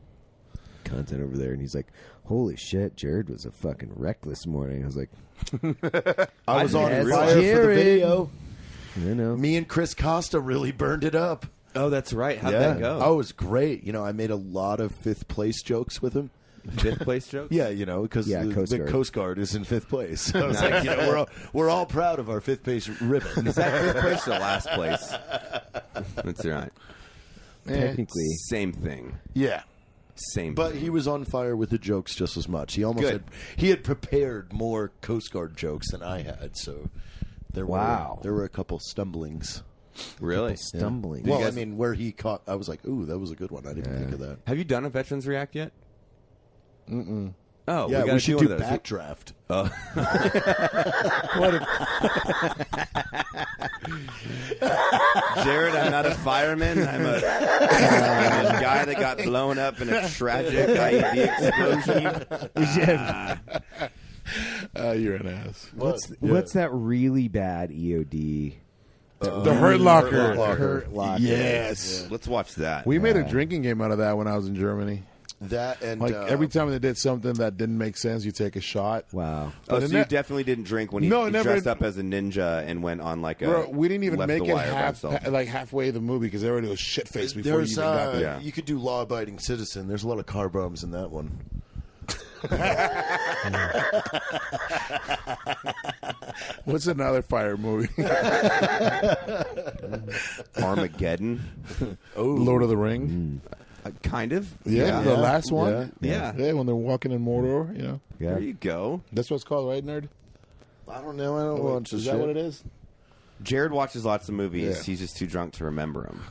content over there, and he's like, "Holy shit, Jared was a fucking wreck this morning." I was like, I was on That's fire for the Jared. video. "You know, Me and Chris Costa really burned it up. Oh, that's right. How'd that go? Oh, it was great. You know, I made a lot of fifth place jokes with him. Fifth place joke? Yeah, you know, because Yeah, Coast the Guard. Coast Guard is in fifth place. So I was like, you know, we're all proud of our fifth place ribbon. Is that fifth place or last place? That's right. technically." Same thing. Yeah. Same But thing. he was on fire with the jokes just as much. He almost Good. he had prepared more Coast Guard jokes than I had. So Wow. there were a couple stumblings. Really? Stumbling. Well, guys- I mean, where he caught, I was like, ooh, that was a good one. I didn't think of that. Have you done a Veterans React yet? Oh, Yeah, gotta we should one do of those. backdraft. Jared, I'm not a fireman. I'm a guy that got blown up in a tragic IED explosion. You're an ass. What's that really bad EOD? The Hurt Locker. Hurt Locker. Yes. Let's watch that. We made a drinking game out of that when I was in Germany. That and Like every time they did something that didn't make sense, you take a shot. Wow. Oh, But so in you that- definitely didn't drink when he No, never- dressed up as a ninja and went on like a. Bro, we didn't even left make the it wire by himself. like halfway the movie because everybody was shit faced before you there's even got there. Yeah. you could do law-abiding citizen. There's a lot of car bombs in that one. What's another fire movie? Armageddon. Lord of the Ring. Kind of. Yeah, the last one. Yeah. Yeah, when they're walking in Mordor. You know, There you go. that's what it's called, right, nerd? I don't know. I don't watch Is this that shit. what it is? Jared watches lots of movies. Yeah. He's just too drunk to remember them.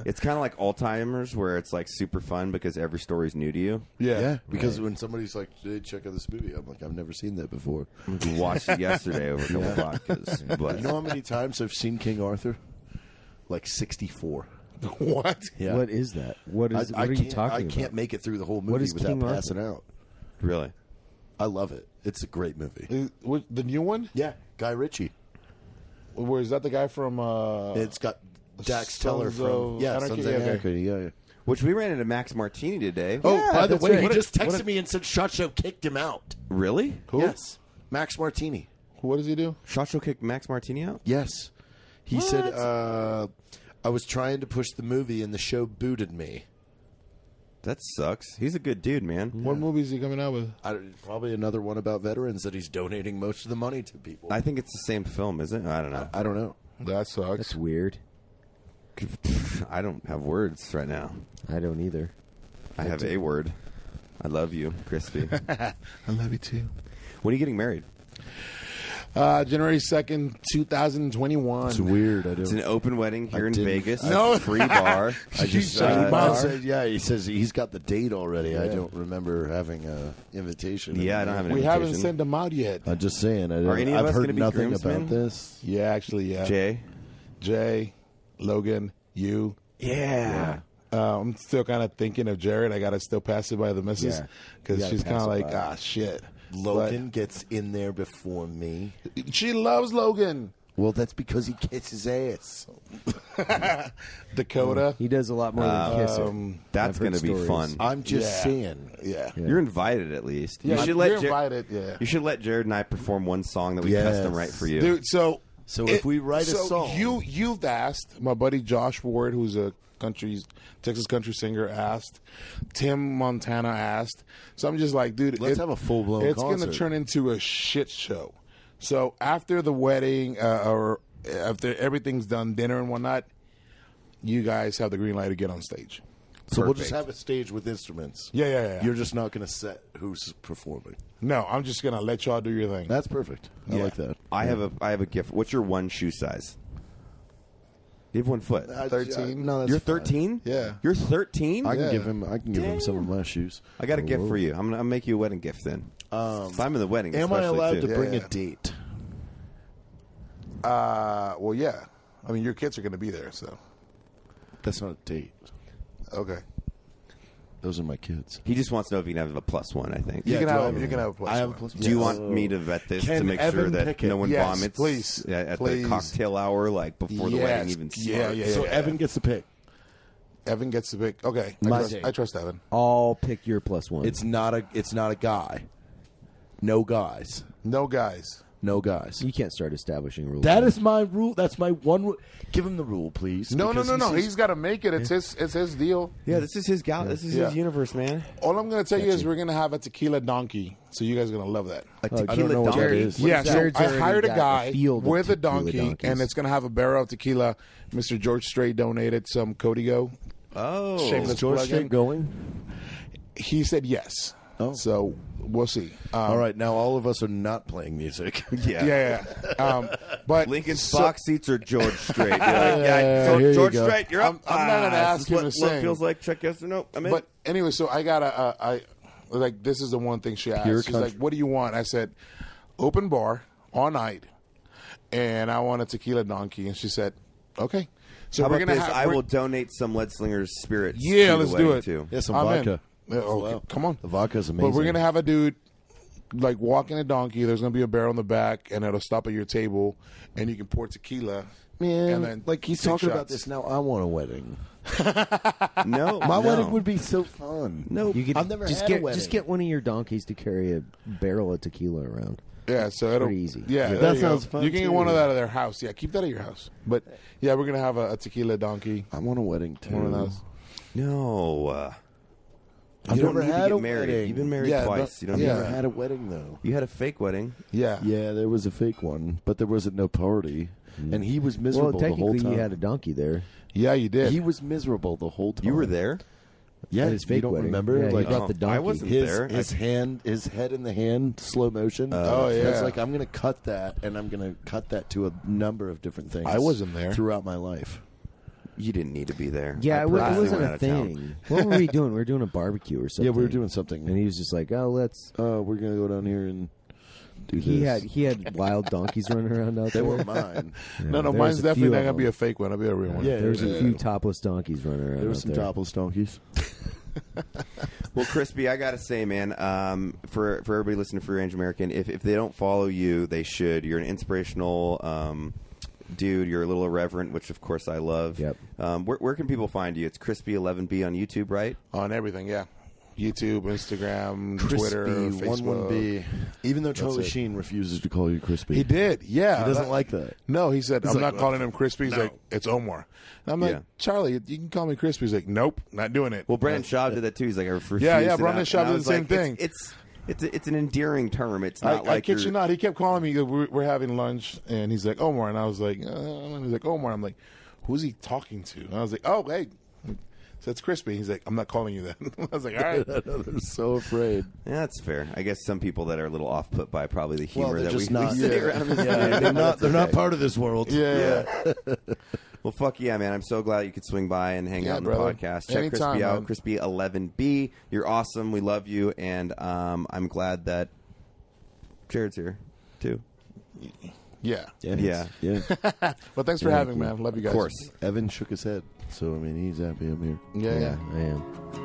It's kind of like Alzheimer's, where it's like super fun because every story's new to you. Yeah, because when somebody's like, "Hey, check out this movie," I'm like, "I've never seen that before." We watched it yesterday over a couple of vodkas. But You know how many times I've seen King Arthur? Like 64. What? Yeah. What is that? What are you talking about? I can't make it through the whole What movie is without King Arthur? passing out. really, I love it. It's a great movie. The new one? Yeah, Guy Ritchie. Where is that the guy from? It's got Dax Sons Teller of from Anarchy? Sons of Yeah, okay. Anarchy. Yeah. which we ran into Max Martini today. Oh, by the that's way, right. he What just texted me and said Shot Show kicked him out. Really? Who? Yes, Max Martini. What does he do? Shot Show kicked Max Martini out? Yes, he said I was trying to push the movie and the show booted me. That sucks. He's a good dude, man. What movie is he coming out with? Probably another one about veterans that he's donating most of the money to people. I think it's the same film, isn't it? I don't know. I don't know. That sucks. That's weird. I don't have words right now. I don't either. I have a word. I love you, Crispy. I love you too. When are you getting married? January 2nd, 2021. It's weird. I It's don't. an open wedding here in didn't- Vegas. No. A free bar. I just bar. he says he's got the date already. I don't remember having a invitation. Yeah, I don't have an We invitation. haven't sent them out yet. I'm just saying. Are any of I've us heard gonna be nothing groomsmen? about this. Yeah, actually, yeah. Jay? Jay, Logan, you. Yeah. I'm still kind of thinking of Jared. I got to still pass it by the missus Yeah. because You gotta she's kind pass of it like, by. shit. Logan gets in there before me. But she loves Logan. Well, that's because he kisses ass. Dakota. He does a lot more than kiss her. That's I've heard going to be stories. fun. I'm just Yeah. saying. Yeah. You're invited at least. Yeah, you should you're let invited, yeah. You should let Jared and I perform one song that we Yes. custom write for you. Dude, so if we write a song- you've asked my buddy Josh Ward, who's a Texas country singer, asked. Tim Montana asked. So I'm just like, dude, Let's have a full-blown It's going to concert. turn into a shit show. So after the wedding, or after everything's done, dinner and whatnot, you guys have the green light to get on stage. So we'll just Perfect. have a stage with instruments. Yeah. You're just not going to set who's performing. No, I'm just gonna let y'all do your thing. That's perfect. I Yeah. like that. I have a gift. What's your one shoe size? You have 1 foot. 13? No, that's You're fine. 13? Yeah. You're 13? I can Yeah. give him. I can give him some of my shoes. I got a gift for you. I'm gonna make you a wedding gift then. If I'm in the wedding, Am I especially, allowed too. to bring Yeah. a date? Well, yeah. I mean, your kids are gonna be there, so That's not a date. okay. Those are my kids. He just wants to know if he can have a +1, I think. You can do I have. have You can have a plus. I have a one. plus. Do you want me to vet this Can to make sure Evan that pick it? no one Yes, vomits please. at Please. the cocktail hour, like before the wedding even starts? Yeah. So Evan gets the pick. Evan gets the pick. Okay, My date. I trust Evan. I'll pick your +1. It's not a guy. No guys. No guys. No guys. You can't start establishing rules. That is my rule. That's my one rule. Give him the rule, please. No. because he says- He's got to make it. It's his deal. Yeah, this is his gal. This is Yeah. his universe, man. All I'm gonna tell you is we're gonna have a tequila donkey. So you guys are gonna love that. A I don't tequila know what that donkey. is. What Yeah, is so that? Jared's I already hired a got guy a field of with a tequila donkey, donkeys. and it's gonna have a barrel of tequila. Mr. George Strait donated some Código. Oh, Shameless George plug-in. Strait going? He said yes. Oh. So we'll see. All right, now all of us are not playing music. yeah. Yeah. But Lincoln's so- box seats are George Strait. You're like, here George, you George go. Strait, you're up. I'm not gonna Ah, ask this is him what to love sing. feels like. Check yes or no. I'm in. But anyway, so I got Like, this is the one thing she asked. Pure She's country. like, what do you want? I said, open bar all night, and I want a tequila donkey. And she said, okay. So How we're about gonna this? have. I we're- will donate some Lead Slingers spirits. Yeah, to the let's do wedding, it. too. Yeah, some I'm in. vodka. Yeah, okay, Wow. come on. The vodka's amazing. But we're gonna have a dude like walking a donkey. There's gonna be a barrel in the back, and it'll stop at your table, and you can pour tequila. Man, and then like he's take talking about shots. this now. I want a wedding. No, My no. wedding would be so fun. No, You could I've never just had a get wedding. just get one of your donkeys to carry a barrel of tequila around. Yeah, so it'll Pretty easy. Yeah, Yeah. there That you go. sounds fun, You can get too. one of that at their house. Yeah, keep that at your house. But yeah, we're gonna have a tequila donkey. I want a wedding too. One of those. No. I've You don't never need to had get a married. wedding. You've been married Yeah, twice. You don't I've need never that. had a wedding though. You had a fake wedding. Yeah, Yeah, there was a fake one, but there wasn't no party, and he was miserable Well, the whole technically, time. you had a donkey there. yeah, you did. He was miserable the whole time. You were there. Yeah, At his you fake don't wedding. remember? Yeah, he like brought the donkey. I wasn't his there. his hand, his head in the hand, slow motion. Oh, yeah. It's like I'm going to cut that, and I'm going to cut that to a number of different things. I wasn't there. throughout my life. You didn't need to be there. Yeah, I it purposely wasn't went a out of town. thing. What were we doing? We were doing a barbecue or something. Yeah, we were doing something. and he was just like, "Oh, let's." We're going to go down here and do He this. had wild donkeys running around out They there. weren't mine. Yeah, no, there mine's was a definitely few not of gonna be them. a fake one. I'll be a real one. Yeah, There's a yeah. few topless donkeys running around. There were out some there. topless donkeys. Well, Crispy, I gotta say, man, for everybody listening to Free Range American, if they don't follow you, they should. You're an inspirational dude. You're a little irreverent, which of course I love. Yep. Where can people find you? It's Crispy11B on YouTube, right? On everything, yeah. YouTube, Instagram, Crispy, Twitter, Facebook. 11B. Even though Charlie it. Sheen refuses to call you Crispy. He did, yeah. He doesn't like that. No, he said, I'm like, not calling him Crispy. He's no. like, it's Omar. And I'm like, Yeah. Charlie, you can call me Crispy. He's like, nope, not doing it. Well, Brandon Schaub did that too. He's like, I refuse. Yeah, to Brandon not- Schaub and I did the was same like, thing. It's an endearing term. It's not I like kid you're- you not. He kept calling me. We're having lunch, and he's like, Omar. And I was like, and he's like, Omar. I'm like, who's he talking to? And I was like, oh, hey. So it's Crispy. He's like, I'm not calling you that. I was like, all right. They're so afraid. Yeah, that's fair. I guess some people that are a little off put by probably the humor they're that just we not. say Yeah. around this. Yeah, they're not part of this world. Yeah. Well, fuck yeah, man. I'm so glad you could swing by and hang Yeah, out on the brother. podcast. Check Anytime, Crispy out, man. Crispy11B. You're awesome. We love you. And I'm glad that Jared's here, too. Yeah. Yeah. Yeah. But thanks for having me, man. Love you guys. Of course. Evan shook his head. So, I mean, he's happy I'm here. Yeah. Yeah, I am.